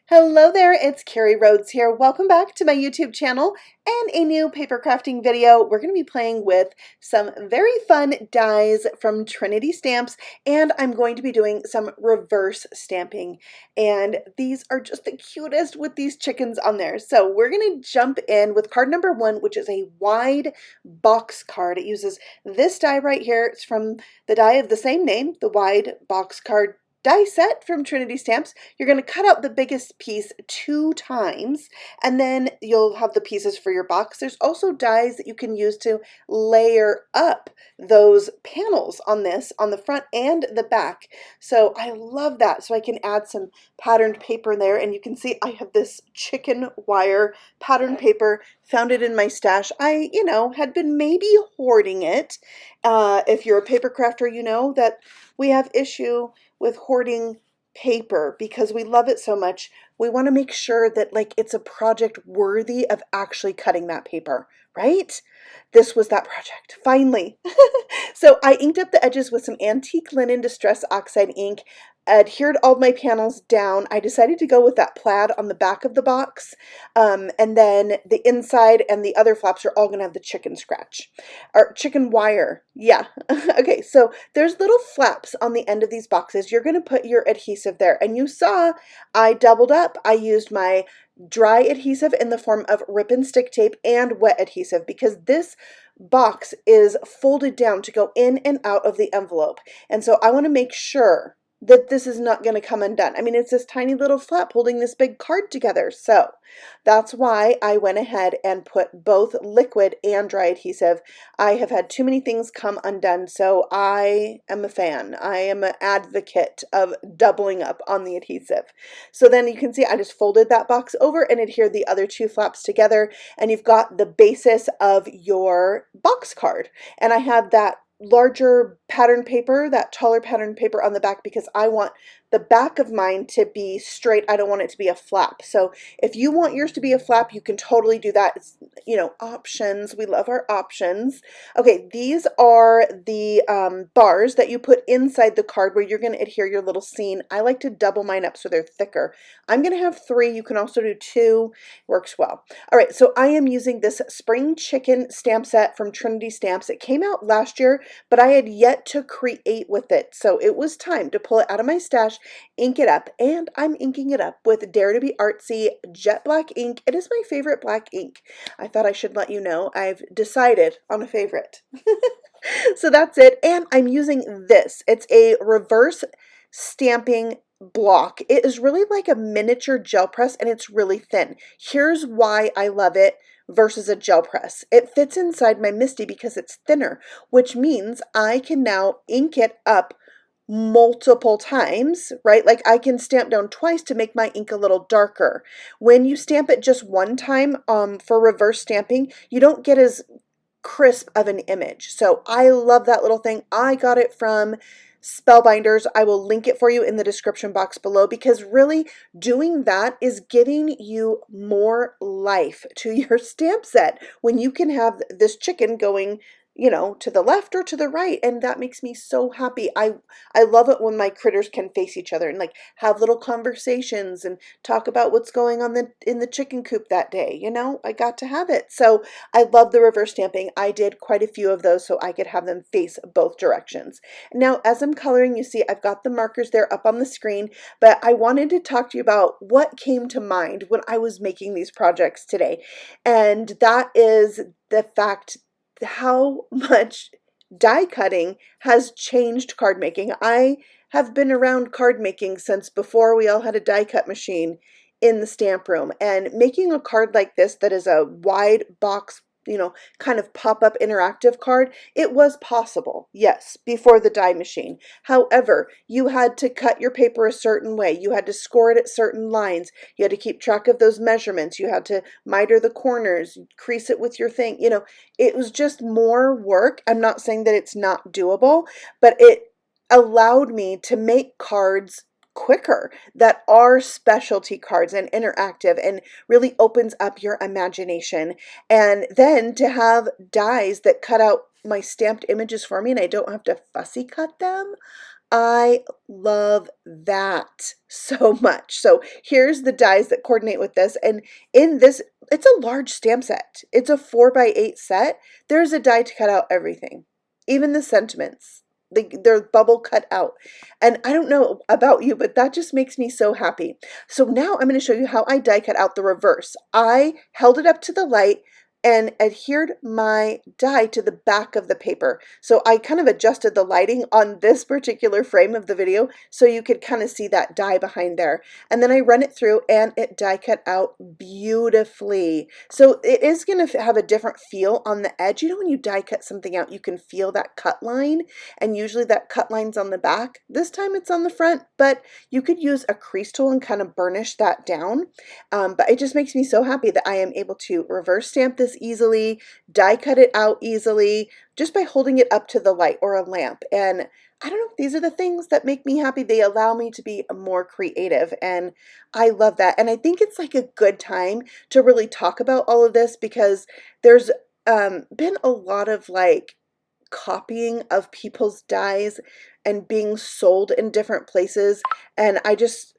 Hello there, it's Carrie Rhodes here. Welcome back to my YouTube channel and a new paper crafting video. We're going to be playing with some very fun dies from Trinity Stamps, and I'm going to be doing some reverse stamping. And these are just the cutest with these chickens on there. So we're going to jump in with card number 1, which is a wide box card. It uses this die right here. It's from the die of the same name, the wide box card die set from Trinity Stamps. You're going to cut out the biggest piece 2 times, and then you'll have the pieces for your box. There's also dies that you can use to layer up those panels on this, on the front and the back. So I love that. So I can add some patterned paper in there, and you can see I have this chicken wire patterned paper, found it in my stash. I, had been maybe hoarding it. If you're a paper crafter, you know that we have issue with hoarding paper because we love it so much. We want to make sure that it's a project worthy of actually cutting that paper, right? This was that project, finally. So I inked up the edges with some antique linen distress oxide ink, adhered all my panels down. I decided to go with that plaid on the back of the box, and then the inside and the other flaps are all going to have the chicken scratch, or chicken wire. Yeah. Okay, so there's little flaps on the end of these boxes. You're going to put your adhesive there, and you saw I doubled up. I used my dry adhesive in the form of rip and stick tape and wet adhesive because this box is folded down to go in and out of the envelope. And so I want to make sure that this is not going to come undone. I mean, it's this tiny little flap holding this big card together. So that's why I went ahead and put both liquid and dry adhesive. I have had too many things come undone, so I am a fan. I am an advocate of doubling up on the adhesive. So then you can see I just folded that box over and adhered the other 2 flaps together, and you've got the basis of your box card. And I have that larger pattern paper, that taller pattern paper on the back because I want the back of mine to be straight. I don't want it to be a flap. So if you want yours to be a flap, you can totally do that. It's, options. We love our options. Okay, these are the bars that you put inside the card where you're going to adhere your little scene. I like to double mine up so they're thicker. I'm going to have 3. You can also do 2. Works well. All right, so I am using this spring chicken stamp set from Trinity Stamps. It came out last year, but I had yet to create with it. So it was time to pull it out of my stash, ink it up, and I'm inking it up with Dare to Be Artsy jet black ink. It is my favorite black ink. I thought I should let you know I've decided on a favorite. So that's it, and I'm using this. It's a reverse stamping block. It is really like a miniature gel press, and it's really thin. Here's why I love it versus a gel press. It fits inside my MISTI because it's thinner, which means I can now ink it up multiple times, right? Like I can stamp down twice to make my ink a little darker. When you stamp it just one time for reverse stamping, you don't get as crisp of an image. So I love that little thing. I got it from Spellbinders. I will link it for you in the description box below because really doing that is giving you more life to your stamp set when you can have this chicken going to the left or to the right, and that makes me so happy. I love it when my critters can face each other and have little conversations and talk about what's going on in the chicken coop that day. I got to have it. So I love the reverse stamping. I did quite a few of those so I could have them face both directions. Now, as I'm coloring, you see I've got the markers there up on the screen, but I wanted to talk to you about what came to mind when I was making these projects today, and that is the fact how much die cutting has changed card making. I have been around card making since before we all had a die cut machine in the stamp room, and making a card like this that is a wide box, kind of pop-up interactive card, it was possible, yes, before the die machine. However, you had to cut your paper a certain way. You had to score it at certain lines. You had to keep track of those measurements. You had to miter the corners, crease it with your thing. It was just more work. I'm not saying that it's not doable, but it allowed me to make cards quicker that are specialty cards and interactive and really opens up your imagination. And then to have dies that cut out my stamped images for me and I don't have to fussy cut them. I love that so much. So here's the dies that coordinate with this. And in this, it's a large stamp set. It's a 4x8 set. There's a die to cut out everything, even the sentiments. They're bubble cut out. And I don't know about you, but that just makes me so happy. So now I'm going to show you how I die cut out the reverse. I held it up to the light and adhered my die to the back of the paper. So I kind of adjusted the lighting on this particular frame of the video so you could kind of see that die behind there. And then I run it through and it die cut out beautifully. So it is going to have a different feel on the edge. You know, when you die cut something out, you can feel that cut line, and usually that cut line's on the back. This time it's on the front, but you could use a crease tool and kind of burnish that down. But it just makes me so happy that I am able to reverse stamp this easily, die cut it out easily, just by holding it up to the light or a lamp. And I don't know, these are the things that make me happy. They allow me to be more creative, and I love that. And I think it's like a good time to really talk about all of this, because there's been a lot of like copying of people's dies and being sold in different places, and I just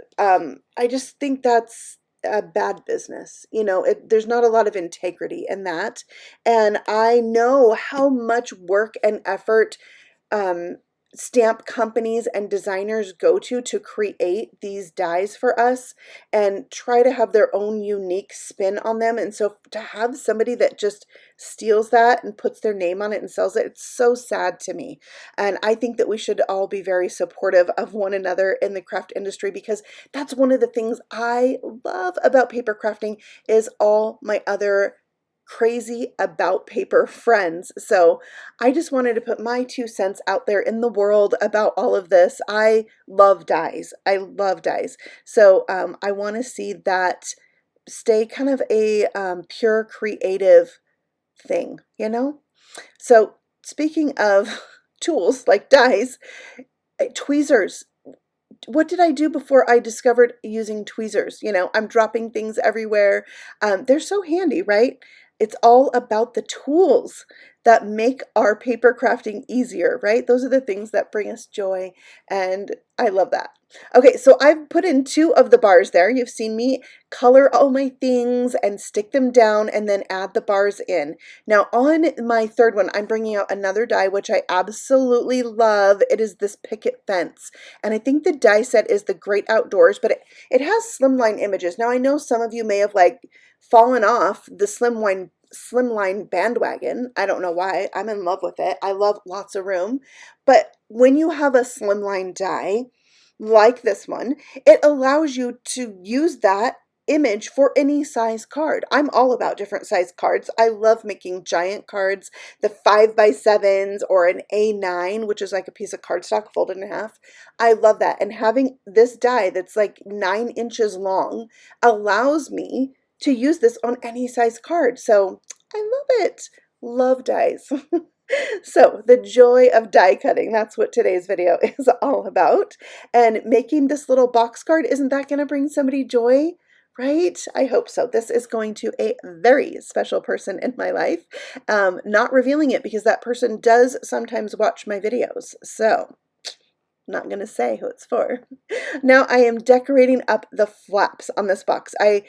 think that's a bad business. You know, there's not a lot of integrity in that, and I know how much work and effort stamp companies and designers go to create these dies for us and try to have their own unique spin on them. And so to have somebody that just steals that and puts their name on it and sells it, it's so sad to me. And I think that we should all be very supportive of one another in the craft industry, because that's one of the things I love about paper crafting is all my other crazy about paper friends. So I just wanted to put my 2 cents out there in the world about all of this. I love dies. I love dies. So I want to see that stay kind of a pure creative thing, you know? So speaking of tools like dies, tweezers. What did I do before I discovered using tweezers? You know, I'm dropping things everywhere. They're so handy, right? It's all about the tools that make our paper crafting easier, right? Those are the things that bring us joy, and I love that. Okay, so I've put in 2 of the bars there. You've seen me color all my things and stick them down and then add the bars in. Now on my 3rd one, I'm bringing out another die, which I absolutely love. It is this picket fence. And I think the die set is the Great Outdoors, but it has slimline images. Now I know some of you may have like fallen off the Slimline bandwagon. I don't know why. I'm in love with it. I love lots of room. But when you have a slimline die like this one, it allows you to use that image for any size card. I'm all about different size cards. I love making giant cards, the 5x7s or an A9, which is like a piece of cardstock folded in half. I love that. And having this die that's like 9 inches long allows me to use this on any size card. So I love it. Love dies. So the joy of die cutting, that's what today's video is all about. And making this little box card, isn't that going to bring somebody joy? Right? I hope so. This is going to a very special person in my life. Not revealing it because that person does sometimes watch my videos. So not going to say who it's for. Now I am decorating up the flaps on this box. I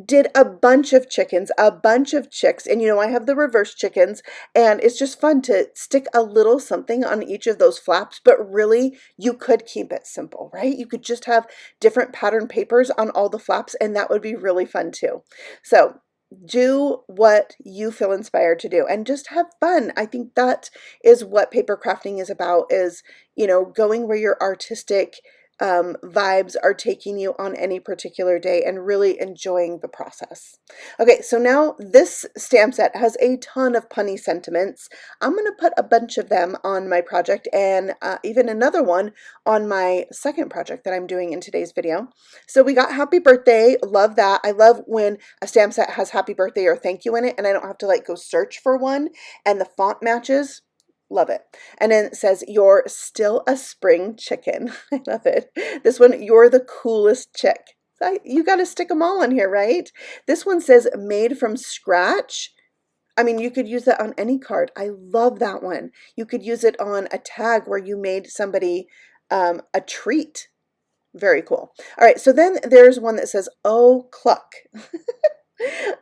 did a bunch of chickens, a bunch of chicks, and you know, I have the reverse chickens, and it's just fun to stick a little something on each of those flaps, but really you could keep it simple, right? You could just have different pattern papers on all the flaps, and that would be really fun too. So do what you feel inspired to do and just have fun. I think that is what paper crafting is about, is, you know, going where your artistic vibes are taking you on any particular day and really enjoying the process. Okay, so now this stamp set has a ton of punny sentiments. I'm going to put a bunch of them on my project, and even another one on my second project that I'm doing in today's video. So we got happy birthday. Love that. I love when a stamp set has happy birthday or thank you in it and I don't have to like go search for one and the font matches. Love it. And then it says, "You're still a spring chicken." I love it. This one, "You're the coolest chick." You got to stick them all on here, right? This one says, "Made from scratch." I mean, you could use that on any card. I love that one. You could use it on a tag where you made somebody a treat. Very cool. All right, so then there's one that says, oh, cluck.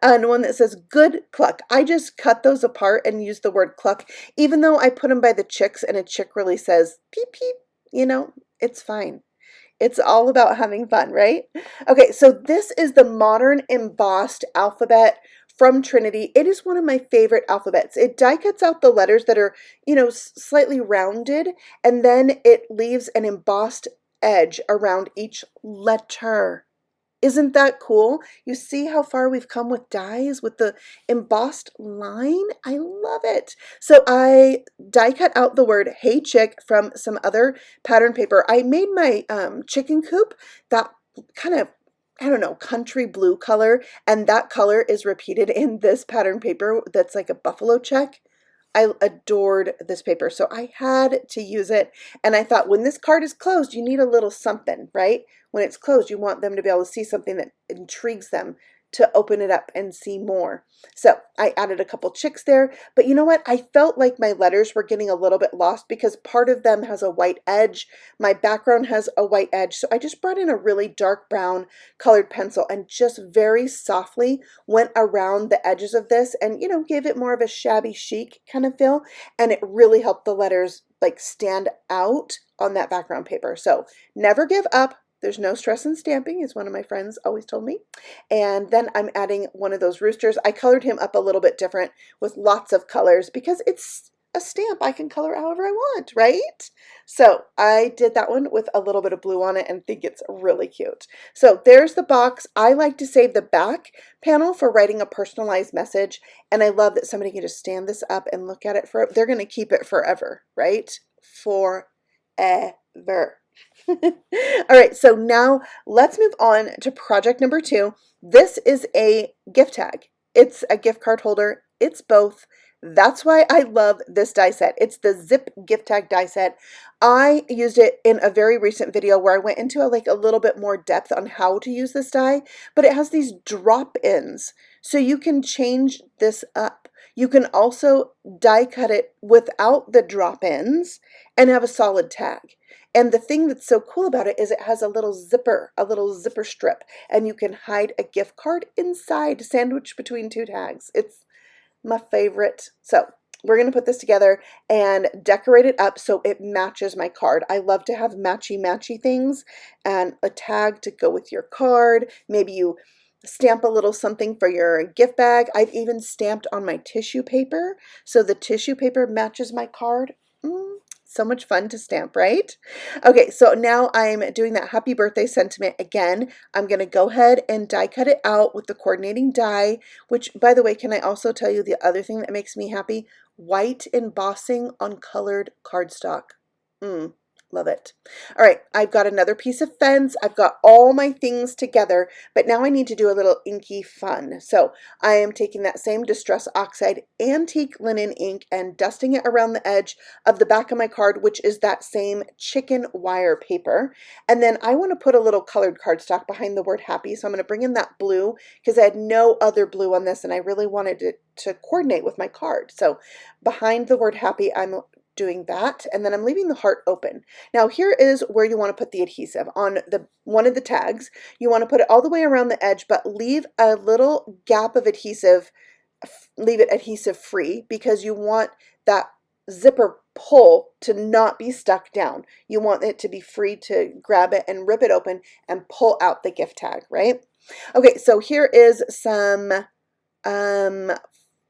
And one that says good cluck. I just cut those apart and use the word cluck, even though I put them by the chicks and a chick really says peep peep, you know, it's fine. It's all about having fun, right? Okay, so this is the modern embossed alphabet from Trinity. It is one of my favorite alphabets. It die cuts out the letters that are, you know, slightly rounded, and then it leaves an embossed edge around each letter. Isn't that cool? You see how far we've come with dies with the embossed line? I love it. So I die cut out the word hey chick from some other pattern paper. I made my chicken coop that kind of, I don't know, country blue color, and that color is repeated in this pattern paper that's like a buffalo check. I adored this paper, so I had to use it, and I thought when this card is closed, you need a little something, right? When it's closed, you want them to be able to see something that intrigues them to open it up and see more. So I added a couple chicks there, but you know what? I felt like my letters were getting a little bit lost because part of them has a white edge. My background has a white edge, so I just brought in a really dark brown colored pencil and just very softly went around the edges of this and, you know, gave it more of a shabby chic kind of feel, and it really helped the letters like stand out on that background paper. So never give up. There's no stress in stamping, as one of my friends always told me. And then I'm adding one of those roosters. I colored him up a little bit different with lots of colors because it's a stamp I can color however I want, right? So I did that one with a little bit of blue on it and think it's really cute. So there's the box. I like to save the back panel for writing a personalized message. And I love that somebody can just stand this up and look at it for, they're going to keep it forever, right? Forever. All right, so now let's move on to project number 2. This is a gift tag. It's a gift card holder. It's both. That's why I love this die set. It's the Zip gift tag die set. I used it in a very recent video where I went into a little bit more depth on how to use this die, but it has these drop-ins, so you can change this up. You can also die cut it without the drop-ins and have a solid tag. And the thing that's so cool about it is it has a little zipper strip, and you can hide a gift card inside, sandwiched between 2 tags. It's my favorite. So we're going to put this together and decorate it up so it matches my card. I love to have matchy things and a tag to go with your card. Maybe you stamp a little something for your gift bag. I've even stamped on my tissue paper so the tissue paper matches my card. So much fun to stamp, right? Okay, so now I'm doing that happy birthday sentiment again. I'm going to go ahead and die cut it out with the coordinating die, which, by the way, can I also tell you the other thing that makes me happy? White embossing on colored cardstock. Love it. All right, I've got another piece of fence. I've got all my things together, but now I need to do a little inky fun. So I am taking that same Distress Oxide antique linen ink and dusting it around the edge of the back of my card, which is that same chicken wire paper. And then I want to put a little colored cardstock behind the word happy. So I'm going to bring in that blue because I had no other blue on this and I really wanted it to coordinate with my card. So behind the word happy, I'm doing that, and then I'm leaving the heart open. Now here is where you want to put the adhesive. On one of the tags, you want to put it all the way around the edge, but leave a little gap of adhesive, leave it adhesive free, because you want that zipper pull to not be stuck down. You want it to be free to grab it and rip it open and pull out the gift tag, right? Okay, so here is some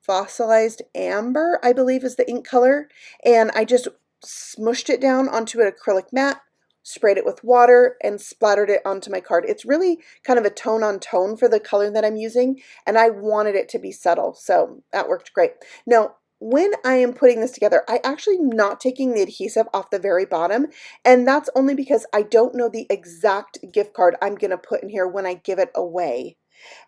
fossilized amber, I believe is the ink color, and I just smushed it down onto an acrylic mat, sprayed it with water, and splattered it onto my card. It's really kind of a tone on tone for the color that I'm using, and I wanted it to be subtle, so that worked great. Now, when I am putting this together, I actually am not taking the adhesive off the very bottom, and that's only because I don't know the exact gift card I'm going to put in here when I give it away.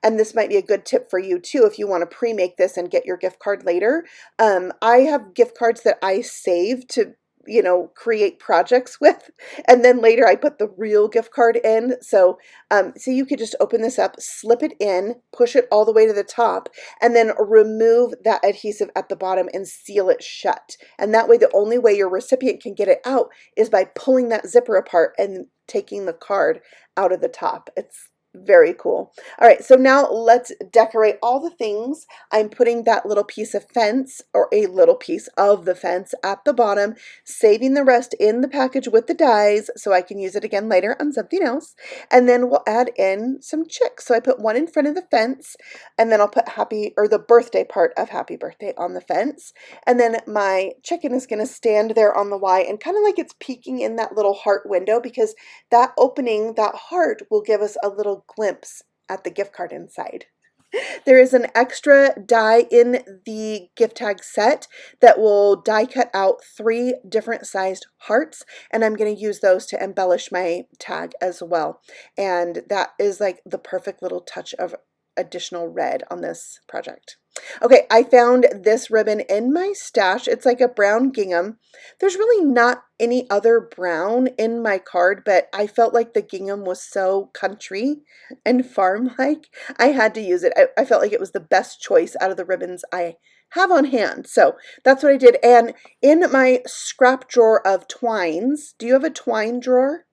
And this might be a good tip for you too if you want to pre-make this and get your gift card later. I have gift cards that I save to you know, create projects with. And then later I put the real gift card in. So, so you could just open this up, slip it in, push it all the way to the top, and then remove that adhesive at the bottom and seal it shut. And that way, the only way your recipient can get it out is by pulling that zipper apart and taking the card out of the top. It's very cool. All right, so now let's decorate all the things. I'm putting that little piece of fence, or a little piece of the fence, at the bottom, saving the rest in the package with the dies so I can use it again later on something else. And then we'll add in some chicks. So I put one in front of the fence, and then I'll put happy, or the birthday part of happy birthday, on the fence. And then my chicken is going to stand there on the Y, and kind of like it's peeking in that little heart window, because that opening, that heart, will give us a little glimpse at the gift card inside. There is an extra die in the gift tag set that will die cut out 3 different sized hearts, and I'm going to use those to embellish my tag as well. And that is like the perfect little touch of additional red on this project. Okay, I found this ribbon in my stash. It's like a brown gingham. There's really not any other brown in my card, but I felt like the gingham was so country and farm-like. I had to use it. I felt like it was the best choice out of the ribbons I have on hand. So that's what I did. And in my scrap drawer of twines, do you have a twine drawer?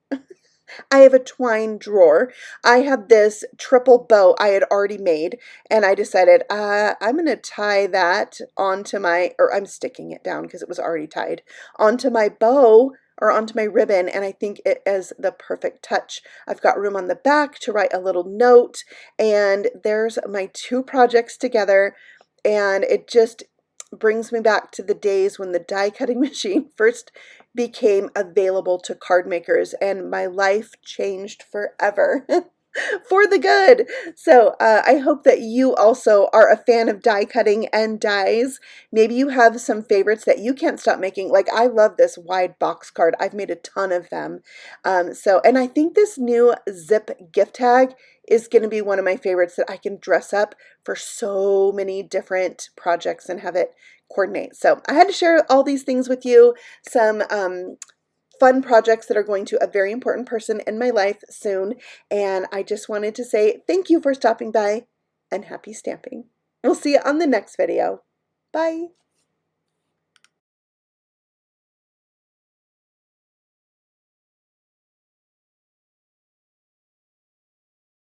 I have a twine drawer. I have this triple bow I had already made, and I decided I'm going to tie that onto my, or I'm sticking it down because it was already tied, onto my bow or onto my ribbon, and I think it is the perfect touch. I've got room on the back to write a little note, and there's my 2 projects together, and it just brings me back to the days when the die cutting machine first became available to card makers, and my life changed forever. For the good. So I hope that you also are a fan of die cutting and dies. Maybe you have some favorites that you can't stop making. Like, I love this wide box card. I've made a ton of them. And I think this new zip gift tag is going to be one of my favorites that I can dress up for so many different projects and have it coordinate. So I had to share all these things with you. Some fun projects that are going to a very important person in my life soon. And I just wanted to say thank you for stopping by, and happy stamping. We'll see you on the next video. Bye.